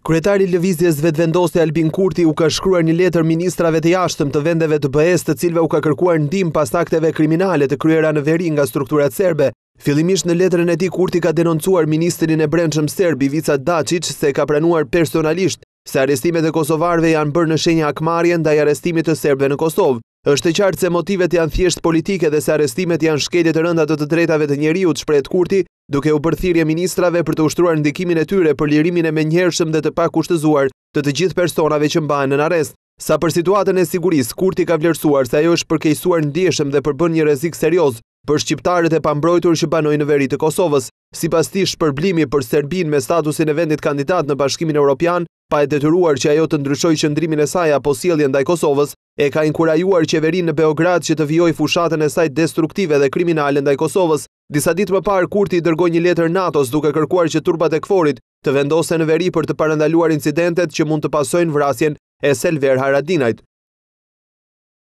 Kryetari i lëvizjes vetëvendosje Albin Kurti u ka shkruar një letër ministrave të jashtëm të vendeve të BE-s, të cilëve u ka kërkuar ndihmë pas akteve kriminale të kryera në veri nga strukturat serbe. Fillimisht në letrën e tij Kurti ka denoncuar ministrin e brendshëm serb Ivica Dačić se ka pranuar personalisht se arrestimet e kosovarëve janë bërë në shenjë akmarrje ndaj arrestimit të serbëve në Kosovë. Është e qartë se motivet janë thjesht politike dhe se arrestimet janë shkelje të rënda të drejtave të njeriut, shpreh Kurti, duke u bërë thirrje ministrave për të ushtruar ndikimin e tyre për lirimin e menjëhershëm dhe të pakushtëzuar të gjithë personave që mbahen në arrest. Sa për situatën e sigurisë, Kurti ka vlerësuar se ajo është përkeqësuar ndjeshëm dhe përbën një rrezik serioz për shqiptarët e pambrojtur që banojnë në veri të Kosovës. Sipas tij, shpërblimi për Serbinë me statusin e vendit kandidat në Bashkimin Evropian, pa e detyruar që ajo të ndryshojë qëndrimin e saj apo sjelljen ndaj Kosovës, e ka inkurajuar qeverinë në Beograd që të vijojë fushatën e saj destruktive dhe kriminale ndaj Kosovës. Disa ditë më parë, Kurti dërgoi një letër NATO-s duke kërkuar që turpat e KFOR-it të vendosen në veri për të parandaluar incidentet që mund të pasojnë vrasjen e Selver Haradinajt.